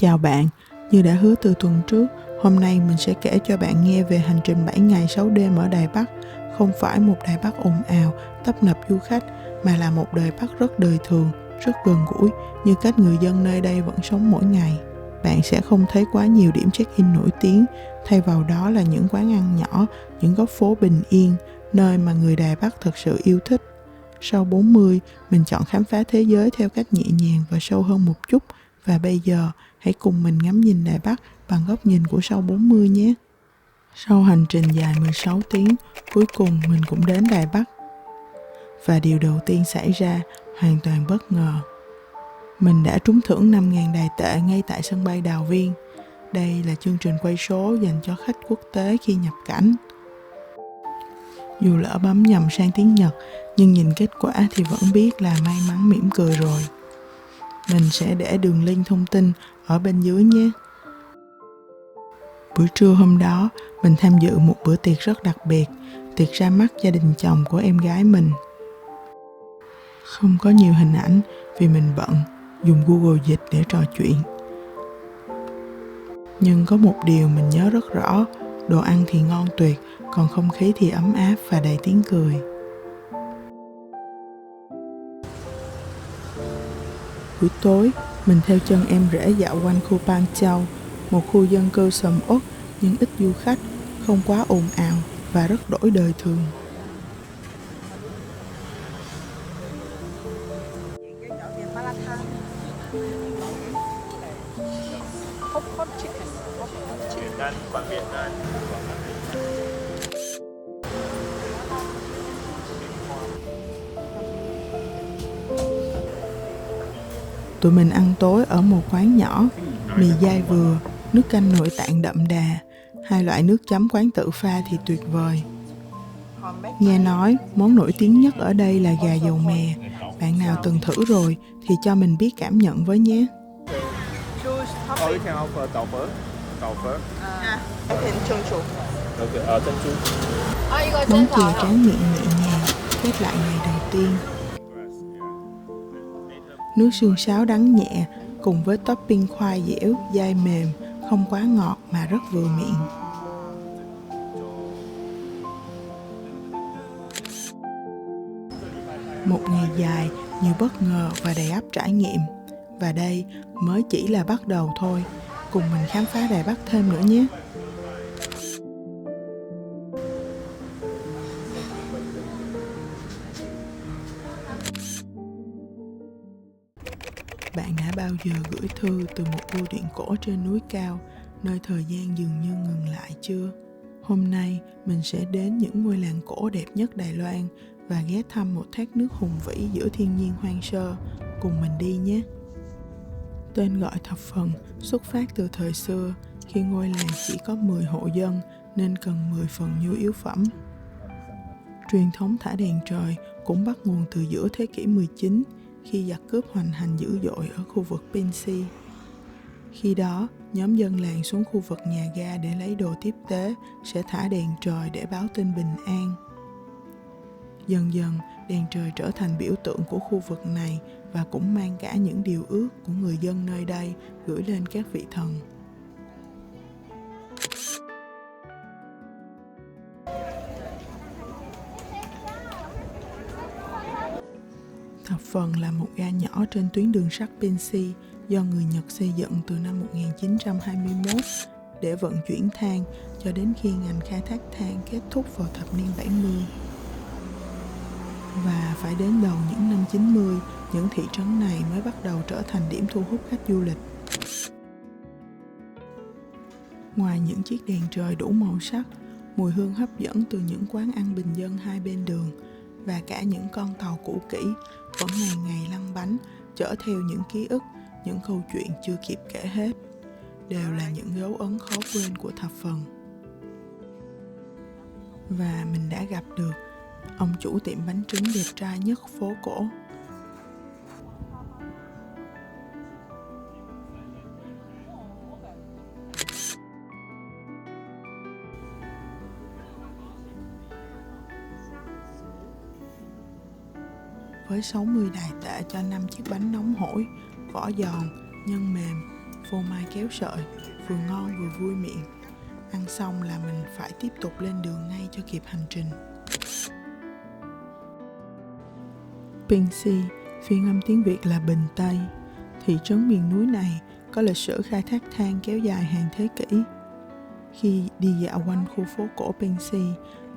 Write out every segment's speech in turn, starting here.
Chào bạn, như đã hứa từ tuần trước, hôm nay mình sẽ kể cho bạn nghe về hành trình 7 ngày 6 đêm ở Đài Bắc. Không phải một Đài Bắc ồn ào, tấp nập du khách, mà là một Đài Bắc rất đời thường, rất gần gũi, như cách người dân nơi đây vẫn sống mỗi ngày. Bạn sẽ không thấy quá nhiều điểm check-in nổi tiếng, thay vào đó là những quán ăn nhỏ, những góc phố bình yên, nơi mà người Đài Bắc thực sự yêu thích. Sau 40, mình chọn khám phá thế giới theo cách nhẹ nhàng và sâu hơn một chút, và bây giờ, hãy cùng mình ngắm nhìn Đài Bắc bằng góc nhìn của sau 40 nhé. Sau hành trình dài 16 tiếng, cuối cùng mình cũng đến Đài Bắc. Và điều đầu tiên xảy ra hoàn toàn bất ngờ. Mình đã trúng thưởng 5.000 Đài tệ ngay tại sân bay Đào Viên. Đây là chương trình quay số dành cho khách quốc tế khi nhập cảnh. Dù lỡ bấm nhầm sang tiếng Nhật, nhưng nhìn kết quả thì vẫn biết là may mắn mỉm cười rồi. Mình sẽ để đường link thông tin ở bên dưới nhé. Buổi trưa hôm đó, mình tham dự một bữa tiệc rất đặc biệt, tiệc ra mắt gia đình chồng của em gái mình. Không có nhiều hình ảnh vì mình bận, dùng Google Dịch để trò chuyện. Nhưng có một điều mình nhớ rất rõ, đồ ăn thì ngon tuyệt, còn không khí thì ấm áp và đầy tiếng cười. Buổi tối, mình theo chân em rể dạo quanh khu Pan Châu, một khu dân cư sầm uất nhưng ít du khách, không quá ồn ào và rất đổi đời thường. Tụi mình ăn tối ở một quán nhỏ, mì dai vừa, nước canh nội tạng đậm đà, hai loại nước chấm quán tự pha thì tuyệt vời. Nghe nói món nổi tiếng nhất ở đây là gà dầu mè. Bạn nào từng thử rồi thì cho mình biết cảm nhận với nhé. Món chè tráng miệng nhẹ nhàng, khép lại ngày đầu tiên. Nước xương sáo đắng nhẹ cùng với topping khoai dẻo, dai mềm, không quá ngọt mà rất vừa miệng. Một ngày dài, nhiều bất ngờ và đầy ắp trải nghiệm. Và đây mới chỉ là bắt đầu thôi. Cùng mình khám phá Đài Bắc thêm nữa nhé. Bạn đã bao giờ gửi thư từ một bưu điện cổ trên núi cao, nơi thời gian dường như ngừng lại chưa? Hôm nay mình sẽ đến những ngôi làng cổ đẹp nhất Đài Loan và ghé thăm một thác nước hùng vĩ giữa thiên nhiên hoang sơ. Cùng mình đi nhé. Tên gọi Thập Phần xuất phát từ thời xưa, khi ngôi làng chỉ có 10 hộ dân nên cần 10 phần nhu yếu phẩm. Truyền thống thả đèn trời cũng bắt nguồn từ giữa thế kỷ 19, khi giặc cướp hoành hành dữ dội ở khu vực Pinsi. Khi đó, nhóm dân làng xuống khu vực nhà ga để lấy đồ tiếp tế, sẽ thả đèn trời để báo tin bình an. Dần dần, đèn trời trở thành biểu tượng của khu vực này và cũng mang cả những điều ước của người dân nơi đây gửi lên các vị thần. Thập Phần là một ga nhỏ trên tuyến đường sắt Pinsi do người Nhật xây dựng từ năm 1921 để vận chuyển than cho đến khi ngành khai thác than kết thúc vào thập niên 70. Và phải đến đầu những năm 90, những thị trấn này mới bắt đầu trở thành điểm thu hút khách du lịch. Ngoài những chiếc đèn trời đủ màu sắc, mùi hương hấp dẫn từ những quán ăn bình dân hai bên đường và cả những con tàu cũ kỹ vẫn ngày ngày lăn bánh, chở theo những ký ức, những câu chuyện chưa kịp kể hết, đều là những dấu ấn khó quên của Thập Phần. Và mình đã gặp được ông chủ tiệm bánh trứng đẹp trai nhất phố cổ. Với 60 Đài tệ cho 5 chiếc bánh nóng hổi, vỏ giòn, nhân mềm, phô mai kéo sợi, vừa ngon vừa vui miệng. Ăn xong là mình phải tiếp tục lên đường ngay cho kịp hành trình. Pinsy, phiên âm tiếng Việt là Bình Tây. Thị trấn miền núi này có lịch sử khai thác than kéo dài hàng thế kỷ. Khi đi dạo quanh khu phố cổ Pinsy,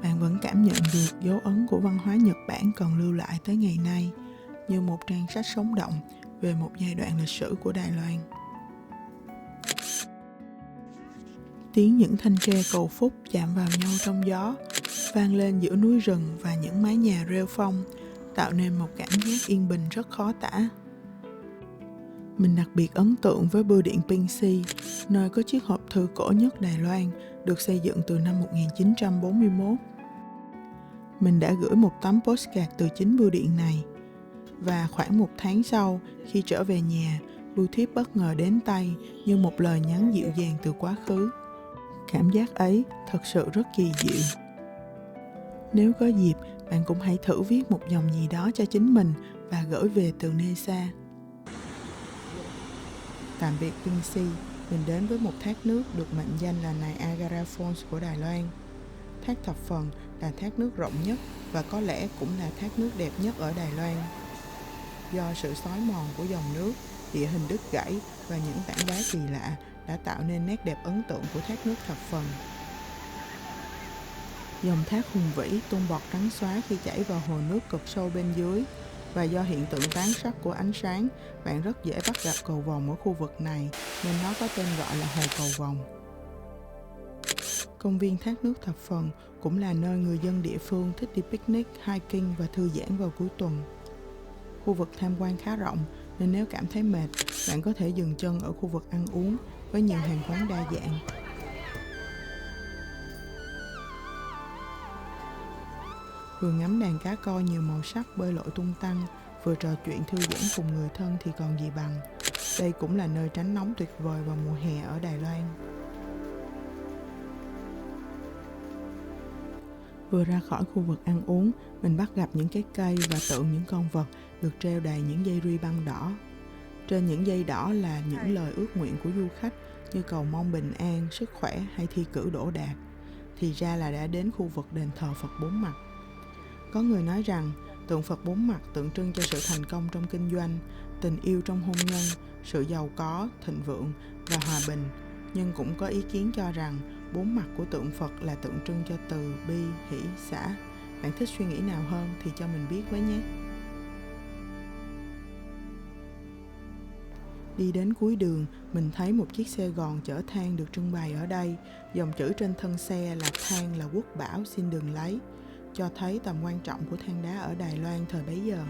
bạn vẫn cảm nhận được dấu ấn của văn hóa Nhật Bản còn lưu lại tới ngày nay, như một trang sách sống động về một giai đoạn lịch sử của Đài Loan. Tiếng những thanh tre cầu phúc chạm vào nhau trong gió, vang lên giữa núi rừng và những mái nhà rêu phong, tạo nên một cảm giác yên bình rất khó tả. Mình đặc biệt ấn tượng với bưu điện Pinsy, nơi có chiếc hộp thư cổ nhất Đài Loan, được xây dựng từ năm 1941. Mình đã gửi một tấm postcard từ chính bưu điện này. Và khoảng 1 tháng sau, khi trở về nhà, bưu thiếp bất ngờ đến tay như một lời nhắn dịu dàng từ quá khứ. Cảm giác ấy thật sự rất kỳ diệu. Nếu có dịp, bạn cũng hãy thử viết một dòng gì đó cho chính mình và gửi về từ nơi xa. Tạm biệt Pinsy, mình đến với một thác nước được mệnh danh là Niagara Falls của Đài Loan. Thác Thập Phần là thác nước rộng nhất và có lẽ cũng là thác nước đẹp nhất ở Đài Loan. Do sự xói mòn của dòng nước, địa hình đứt gãy và những tảng đá kỳ lạ đã tạo nên nét đẹp ấn tượng của thác nước Thập Phần. Dòng thác hùng vĩ tung bọt trắng xóa khi chảy vào hồ nước cực sâu bên dưới, và do hiện tượng tán sắc của ánh sáng, bạn rất dễ bắt gặp cầu vồng ở khu vực này, nên nó có tên gọi là hồ cầu vồng. Công viên thác nước Thập Phần cũng là nơi người dân địa phương thích đi picnic, hiking và thư giãn vào cuối tuần. Khu vực tham quan khá rộng, nên nếu cảm thấy mệt, bạn có thể dừng chân ở khu vực ăn uống với nhiều hàng quán đa dạng. Vừa ngắm đàn cá coi nhiều màu sắc bơi lội tung tăng, vừa trò chuyện thư giãn cùng người thân thì còn gì bằng. Đây cũng là nơi tránh nóng tuyệt vời vào mùa hè ở Đài Loan. Vừa ra khỏi khu vực ăn uống, mình bắt gặp những cái cây và tượng những con vật được treo đầy những dây ruy băng đỏ. Trên những dây đỏ là những lời ước nguyện của du khách như cầu mong bình an, sức khỏe hay thi cử đỗ đạt. Thì ra là đã đến khu vực đền thờ Phật Bốn Mặt. Có người nói rằng tượng Phật Bốn Mặt tượng trưng cho sự thành công trong kinh doanh, tình yêu trong hôn nhân, sự giàu có, thịnh vượng và hòa bình. Nhưng cũng có ý kiến cho rằng bốn mặt của tượng Phật là tượng trưng cho từ, bi, hỷ, xả. Bạn thích suy nghĩ nào hơn thì cho mình biết với nhé. Đi đến cuối đường, mình thấy một chiếc xe gòn chở than được trưng bày ở đây. Dòng chữ trên thân xe là than là quốc bảo, xin đừng lấy, cho thấy tầm quan trọng của than đá ở Đài Loan thời bấy giờ.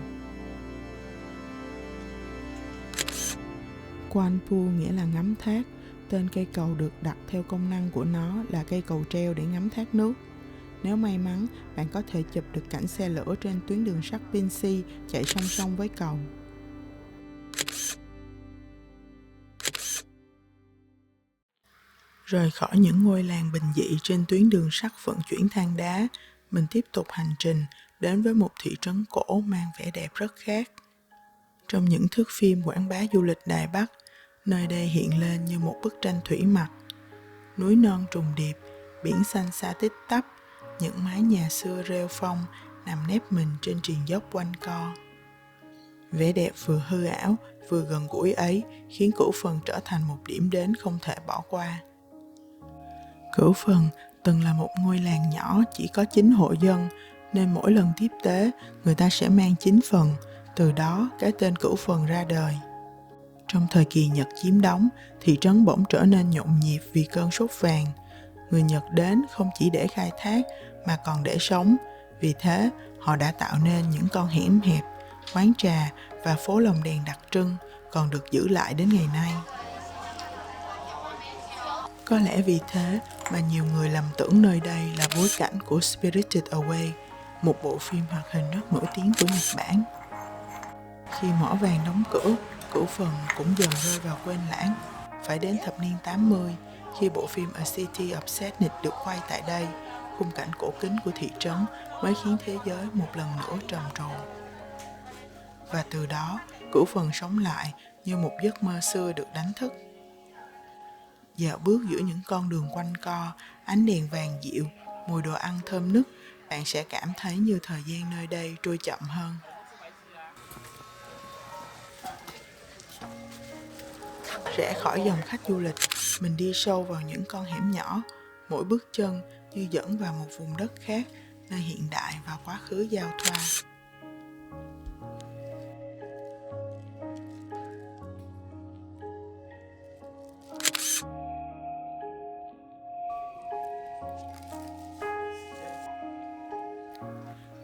Quan Pu nghĩa là ngắm thác. Tên cây cầu được đặt theo công năng của nó là cây cầu treo để ngắm thác nước. Nếu may mắn, bạn có thể chụp được cảnh xe lửa trên tuyến đường sắt Pinsy chạy song song với cầu. Rời khỏi những ngôi làng bình dị trên tuyến đường sắt vận chuyển than đá, mình tiếp tục hành trình đến với một thị trấn cổ mang vẻ đẹp rất khác. Trong những thước phim quảng bá du lịch Đài Bắc, nơi đây hiện lên như một bức tranh thủy mặc. Núi non trùng điệp, biển xanh xa tít tắp, những mái nhà xưa rêu phong nằm nép mình trên triền dốc quanh co. Vẻ đẹp vừa hư ảo, vừa gần gũi ấy khiến Cửu Phần trở thành một điểm đến không thể bỏ qua. Cửu Phần từng là một ngôi làng nhỏ chỉ có 9 hộ dân, nên mỗi lần tiếp tế, người ta sẽ mang 9 phần, từ đó cái tên Cửu Phần ra đời. Trong thời kỳ Nhật chiếm đóng, thị trấn bỗng trở nên nhộn nhịp vì cơn sốt vàng. Người Nhật đến không chỉ để khai thác mà còn để sống. Vì thế, họ đã tạo nên những con hẻm hẹp, quán trà và phố lồng đèn đặc trưng còn được giữ lại đến ngày nay. Có lẽ vì thế mà nhiều người lầm tưởng nơi đây là bối cảnh của Spirited Away, một bộ phim hoạt hình rất nổi tiếng của Nhật Bản. Khi mỏ vàng đóng cửa, Cửu Phần cũng dần rơi vào quên lãng. Phải đến thập niên 80, khi bộ phim A City of Sadness được quay tại đây, khung cảnh cổ kính của thị trấn mới khiến thế giới một lần nữa trầm trồ. Và từ đó, Cửu Phần sống lại như một giấc mơ xưa được đánh thức. Dạo bước giữa những con đường quanh co, ánh đèn vàng dịu, mùi đồ ăn thơm nức, bạn sẽ cảm thấy như thời gian nơi đây trôi chậm hơn. Rẽ khỏi dòng khách du lịch, mình đi sâu vào những con hẻm nhỏ, mỗi bước chân như dẫn vào một vùng đất khác, nơi hiện đại và quá khứ giao thoa.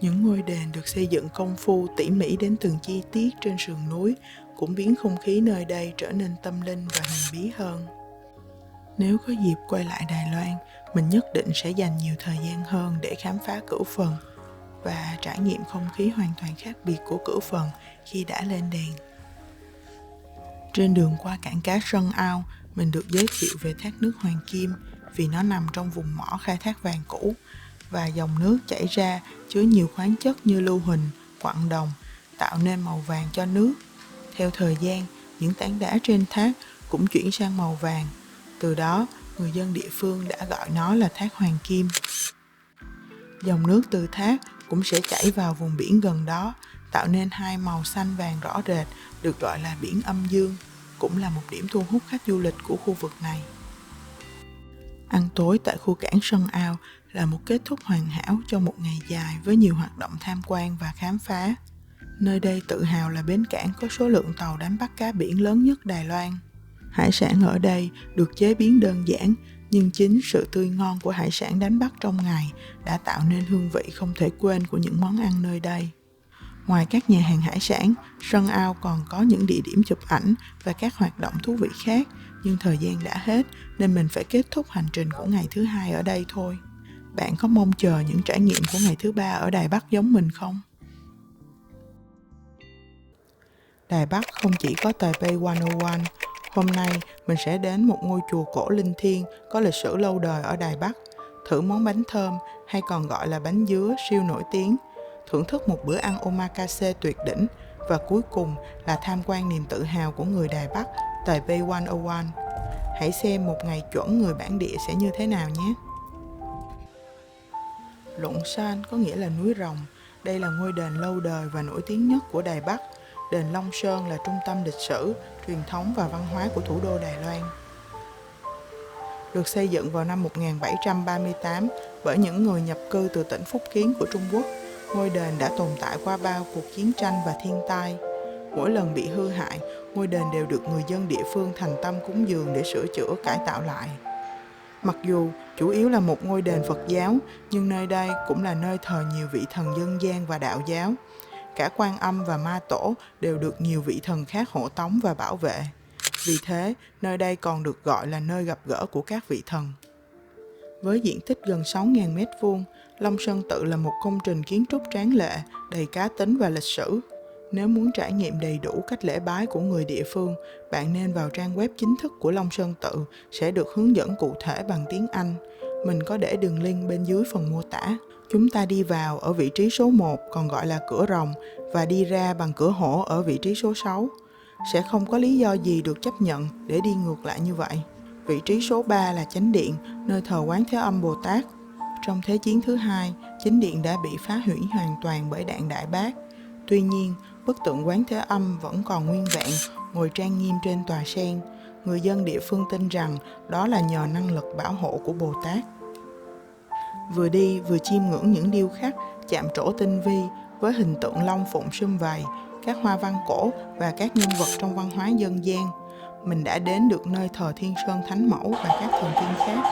Những ngôi đền được xây dựng công phu tỉ mỉ đến từng chi tiết trên sườn núi cũng biến không khí nơi đây trở nên tâm linh và huyền bí hơn. Nếu có dịp quay lại Đài Loan, mình nhất định sẽ dành nhiều thời gian hơn để khám phá Cửu Phần và trải nghiệm không khí hoàn toàn khác biệt của Cửu Phần khi đã lên đèn. Trên đường qua cảng cá Sân Ao, mình được giới thiệu về thác nước Hoàng Kim vì nó nằm trong vùng mỏ khai thác vàng cũ và dòng nước chảy ra chứa nhiều khoáng chất như lưu huỳnh, quặng đồng, tạo nên màu vàng cho nước. Theo thời gian, những tảng đá trên thác cũng chuyển sang màu vàng. Từ đó, người dân địa phương đã gọi nó là thác Hoàng Kim. Dòng nước từ thác cũng sẽ chảy vào vùng biển gần đó, tạo nên hai màu xanh vàng rõ rệt, được gọi là biển âm dương, cũng là một điểm thu hút khách du lịch của khu vực này. Ăn tối tại khu cảng Sân Ao là một kết thúc hoàn hảo cho một ngày dài với nhiều hoạt động tham quan và khám phá. Nơi đây tự hào là bến cảng có số lượng tàu đánh bắt cá biển lớn nhất Đài Loan. Hải sản ở đây được chế biến đơn giản, nhưng chính sự tươi ngon của hải sản đánh bắt trong ngày đã tạo nên hương vị không thể quên của những món ăn nơi đây. Ngoài các nhà hàng hải sản, Sân Ao còn có những địa điểm chụp ảnh và các hoạt động thú vị khác, nhưng thời gian đã hết nên mình phải kết thúc hành trình của ngày thứ hai ở đây thôi. Bạn có mong chờ những trải nghiệm của ngày thứ ba ở Đài Bắc giống mình không? Đài Bắc không chỉ có Taipei 101, hôm nay mình sẽ đến một ngôi chùa cổ linh thiêng có lịch sử lâu đời ở Đài Bắc, thử món bánh thơm hay còn gọi là bánh dứa siêu nổi tiếng, thưởng thức một bữa ăn omakase tuyệt đỉnh và cuối cùng là tham quan niềm tự hào của người Đài Bắc, Taipei 101. Hãy xem một ngày chuẩn người bản địa sẽ như thế nào nhé! Luận San có nghĩa là núi rồng. Đây là ngôi đền lâu đời và nổi tiếng nhất của Đài Bắc. Đền Long Sơn là trung tâm lịch sử, truyền thống và văn hóa của thủ đô Đài Loan. Được xây dựng vào năm 1738 bởi những người nhập cư từ tỉnh Phúc Kiến của Trung Quốc, ngôi đền đã tồn tại qua bao cuộc chiến tranh và thiên tai. Mỗi lần bị hư hại, ngôi đền đều được người dân địa phương thành tâm cúng dường để sửa chữa cải tạo lại. Mặc dù chủ yếu là một ngôi đền Phật giáo, nhưng nơi đây cũng là nơi thờ nhiều vị thần dân gian và đạo giáo. Cả Quan Âm và Ma Tổ đều được nhiều vị thần khác hộ tống và bảo vệ. Vì thế, nơi đây còn được gọi là nơi gặp gỡ của các vị thần. Với diện tích gần 6.000 m², Long Sơn Tự là một công trình kiến trúc tráng lệ, đầy cá tính và lịch sử. Nếu muốn trải nghiệm đầy đủ cách lễ bái của người địa phương, bạn nên vào trang web chính thức của Long Sơn Tự sẽ được hướng dẫn cụ thể bằng tiếng Anh. Mình có để đường link bên dưới phần mô tả. Chúng ta đi vào ở vị trí số 1 còn gọi là cửa rồng và đi ra bằng cửa hổ ở vị trí số 6. Sẽ không có lý do gì được chấp nhận để đi ngược lại như vậy. Vị trí số 3 là chánh điện, nơi thờ Quán Thế Âm Bồ Tát. Trong Thế chiến thứ hai, chính điện đã bị phá hủy hoàn toàn bởi đạn đại bác. Tuy nhiên, bức tượng Quán Thế Âm vẫn còn nguyên vẹn, ngồi trang nghiêm trên tòa sen. Người dân địa phương tin rằng đó là nhờ năng lực bảo hộ của Bồ Tát. Vừa đi vừa chiêm ngưỡng những điêu khắc, chạm trổ tinh vi với hình tượng long phụng sum vầy, các hoa văn cổ và các nhân vật trong văn hóa dân gian. Mình đã đến được nơi thờ Thiên Sơn Thánh Mẫu và các thần tiên khác.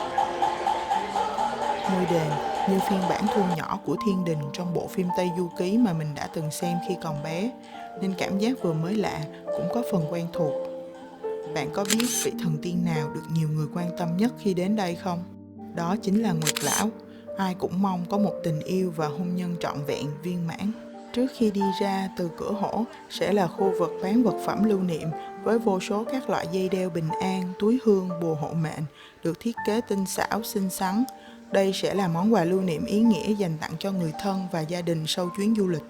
Ngôi đền như phiên bản thu nhỏ của thiên đình trong bộ phim Tây Du Ký mà mình đã từng xem khi còn bé, nên cảm giác vừa mới lạ cũng có phần quen thuộc. Bạn có biết vị thần tiên nào được nhiều người quan tâm nhất khi đến đây không? Đó chính là Nguyệt Lão. Ai cũng mong có một tình yêu và hôn nhân trọn vẹn, viên mãn. Trước khi đi ra từ cửa hổ sẽ là khu vực bán vật phẩm lưu niệm với vô số các loại dây đeo bình an, túi hương, bùa hộ mệnh được thiết kế tinh xảo, xinh xắn. Đây sẽ là món quà lưu niệm ý nghĩa dành tặng cho người thân và gia đình sau chuyến du lịch.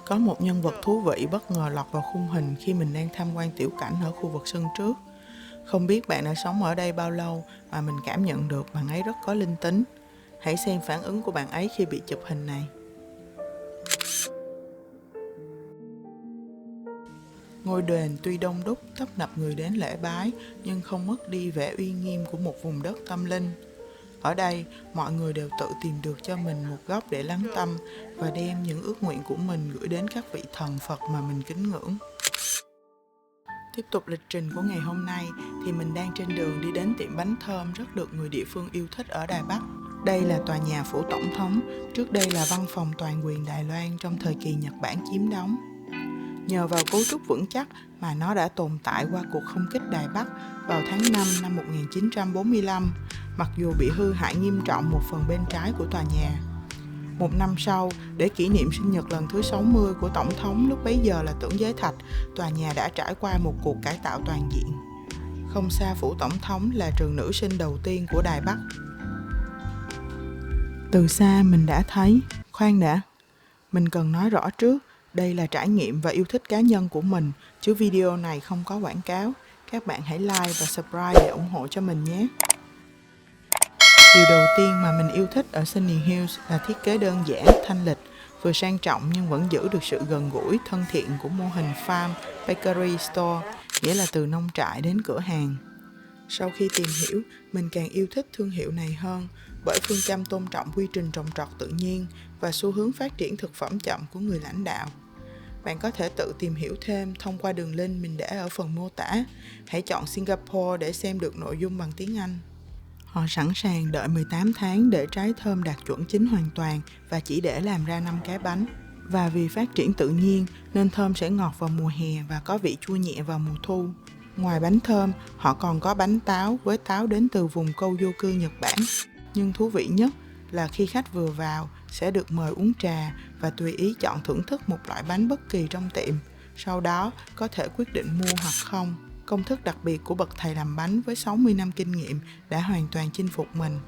Có một nhân vật thú vị bất ngờ lọt vào khung hình khi mình đang tham quan tiểu cảnh ở khu vực sân trước. Không biết bạn đã sống ở đây bao lâu mà mình cảm nhận được bạn ấy rất có linh tính. Hãy xem phản ứng của bạn ấy khi bị chụp hình này. Ngôi đền tuy đông đúc tấp nập người đến lễ bái nhưng không mất đi vẻ uy nghiêm của một vùng đất tâm linh. Ở đây, mọi người đều tự tìm được cho mình một góc để lắng tâm và đem những ước nguyện của mình gửi đến các vị thần Phật mà mình kính ngưỡng. Tiếp tục lịch trình của ngày hôm nay thì mình đang trên đường đi đến tiệm bánh thơm rất được người địa phương yêu thích ở Đài Bắc. Đây là tòa nhà phủ tổng thống, trước đây là văn phòng toàn quyền Đài Loan trong thời kỳ Nhật Bản chiếm đóng. Nhờ vào cấu trúc vững chắc mà nó đã tồn tại qua cuộc không kích Đài Bắc vào tháng 5 năm 1945, mặc dù bị hư hại nghiêm trọng một phần bên trái của tòa nhà. Một năm sau, để kỷ niệm sinh nhật lần thứ 60 của Tổng thống lúc bấy giờ là Tưởng Giới Thạch, tòa nhà đã trải qua một cuộc cải tạo toàn diện. Không xa phủ Tổng thống là trường nữ sinh đầu tiên của Đài Bắc. Từ xa mình đã thấy, khoan đã, mình cần nói rõ trước, đây là trải nghiệm và yêu thích cá nhân của mình, chứ video này không có quảng cáo. Các bạn hãy like và subscribe để ủng hộ cho mình nhé. Điều đầu tiên mà mình yêu thích ở Sunny Hills là thiết kế đơn giản, thanh lịch, vừa sang trọng nhưng vẫn giữ được sự gần gũi, thân thiện của mô hình Farm Bakery Store, nghĩa là từ nông trại đến cửa hàng. Sau khi tìm hiểu, mình càng yêu thích thương hiệu này hơn bởi phương châm tôn trọng quy trình trồng trọt tự nhiên và xu hướng phát triển thực phẩm chậm của người lãnh đạo. Bạn có thể tự tìm hiểu thêm thông qua đường link mình để ở phần mô tả. Hãy chọn Singapore để xem được nội dung bằng tiếng Anh. Họ sẵn sàng đợi 18 tháng để trái thơm đạt chuẩn chín hoàn toàn và chỉ để làm ra 5 cái bánh. Và vì phát triển tự nhiên nên thơm sẽ ngọt vào mùa hè và có vị chua nhẹ vào mùa thu. Ngoài bánh thơm, họ còn có bánh táo với táo đến từ vùng Kyoku, Nhật Bản. Nhưng thú vị nhất là khi khách vừa vào sẽ được mời uống trà và tùy ý chọn thưởng thức một loại bánh bất kỳ trong tiệm. Sau đó có thể quyết định mua hoặc không. Công thức đặc biệt của bậc thầy làm bánh với 60 năm kinh nghiệm đã hoàn toàn chinh phục mình.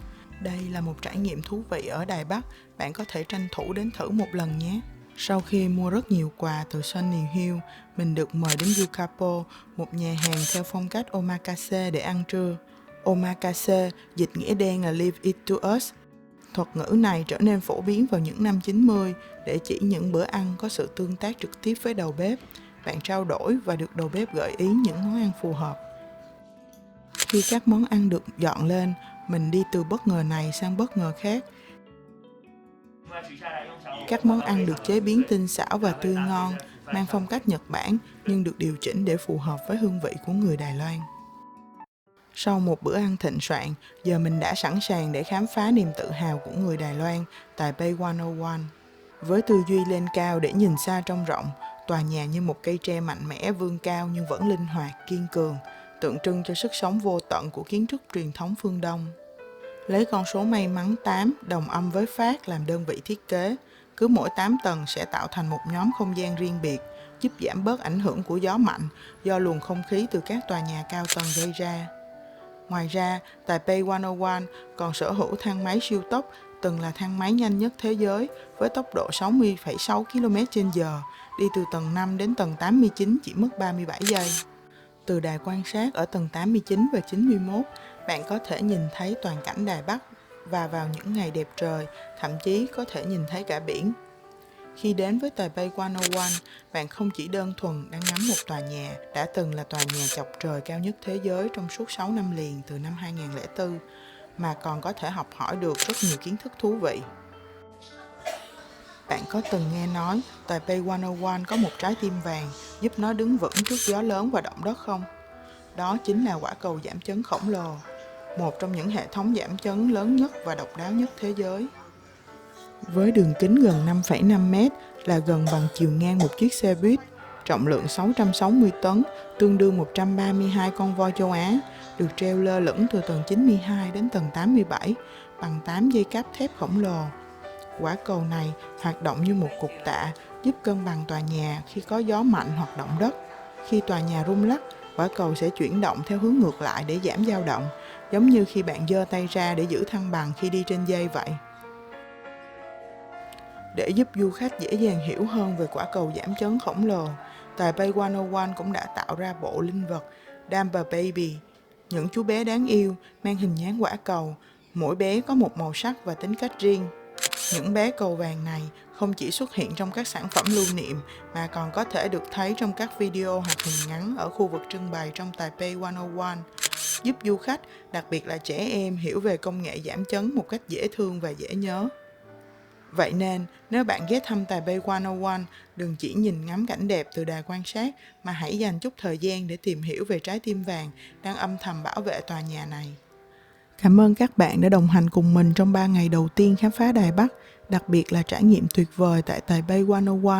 Đây là một trải nghiệm thú vị ở Đài Bắc, bạn có thể tranh thủ đến thử một lần nhé. Sau khi mua rất nhiều quà từ Sunny Hill, mình được mời đến Yukapo, một nhà hàng theo phong cách omakase để ăn trưa. Omakase, dịch nghĩa đen là Leave it to us. Thuật ngữ này trở nên phổ biến vào những năm 90 để chỉ những bữa ăn có sự tương tác trực tiếp với đầu bếp. Bạn trao đổi và được đầu bếp gợi ý những món ăn phù hợp. Khi các món ăn được dọn lên, mình đi từ bất ngờ này sang bất ngờ khác. Các món ăn được chế biến tinh xảo và tươi ngon, mang phong cách Nhật Bản nhưng được điều chỉnh để phù hợp với hương vị của người Đài Loan. Sau một bữa ăn thịnh soạn, giờ mình đã sẵn sàng để khám phá niềm tự hào của người Đài Loan, Taipei 101. Với tư duy lên cao để nhìn xa trông rộng, tòa nhà như một cây tre mạnh mẽ vươn cao nhưng vẫn linh hoạt, kiên cường, tượng trưng cho sức sống vô tận của kiến trúc truyền thống phương Đông. Lấy con số may mắn 8 đồng âm với Phát làm đơn vị thiết kế, cứ mỗi 8 tầng sẽ tạo thành một nhóm không gian riêng biệt, giúp giảm bớt ảnh hưởng của gió mạnh do luồng không khí từ các tòa nhà cao tầng gây ra. Ngoài ra, Taipei 101 còn sở hữu thang máy siêu tốc, từng là thang máy nhanh nhất thế giới với tốc độ 60,6 km/h, đi từ tầng 5 đến tầng 89 chỉ mất 37 giây. Từ đài quan sát ở tầng 89 và 91, bạn có thể nhìn thấy toàn cảnh Đài Bắc và vào những ngày đẹp trời, thậm chí có thể nhìn thấy cả biển. Khi đến với Taipei 101, bạn không chỉ đơn thuần đang ngắm một tòa nhà đã từng là tòa nhà chọc trời cao nhất thế giới trong suốt 6 năm liền từ năm 2004, mà còn có thể học hỏi được rất nhiều kiến thức thú vị. Bạn có từng nghe nói Taipei 101 có một trái tim vàng giúp nó đứng vững trước gió lớn và động đất không? Đó chính là quả cầu giảm chấn khổng lồ, một trong những hệ thống giảm chấn lớn nhất và độc đáo nhất thế giới. Với đường kính gần 5,5 mét là gần bằng chiều ngang một chiếc xe buýt, trọng lượng 660 tấn, tương đương 132 con voi châu Á, được treo lơ lửng từ tầng 92 đến tầng 87 bằng 8 dây cáp thép khổng lồ. Quả cầu này hoạt động như một cục tạ, giúp cân bằng tòa nhà khi có gió mạnh hoặc động đất. Khi tòa nhà rung lắc, quả cầu sẽ chuyển động theo hướng ngược lại để giảm dao động, giống như khi bạn giơ tay ra để giữ thăng bằng khi đi trên dây vậy. Để giúp du khách dễ dàng hiểu hơn về quả cầu giảm chấn khổng lồ, Taipei 101 cũng đã tạo ra bộ linh vật Dumper Baby, Những chú bé đáng yêu, mang hình dáng quả cầu, mỗi bé có một màu sắc và tính cách riêng. Những bé cầu vàng này không chỉ xuất hiện trong các sản phẩm lưu niệm mà còn có thể được thấy trong các video hoạt hình ngắn ở khu vực trưng bày trong Taipei 101, giúp du khách, đặc biệt là trẻ em, hiểu về công nghệ giảm chấn một cách dễ thương và dễ nhớ. Vậy nên, nếu bạn ghé thăm Taipei 101, đừng chỉ nhìn ngắm cảnh đẹp từ đài quan sát, mà hãy dành chút thời gian để tìm hiểu về trái tim vàng đang âm thầm bảo vệ tòa nhà này. Cảm ơn các bạn đã đồng hành cùng mình trong 3 ngày đầu tiên khám phá Đài Bắc, đặc biệt là trải nghiệm tuyệt vời tại Taipei 101.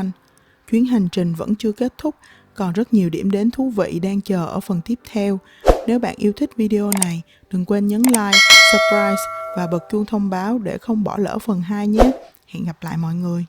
Chuyến hành trình vẫn chưa kết thúc, còn rất nhiều điểm đến thú vị đang chờ ở phần tiếp theo. Nếu bạn yêu thích video này, đừng quên nhấn like, subscribe và bật chuông thông báo để không bỏ lỡ phần 2 nhé. Hẹn gặp lại mọi người.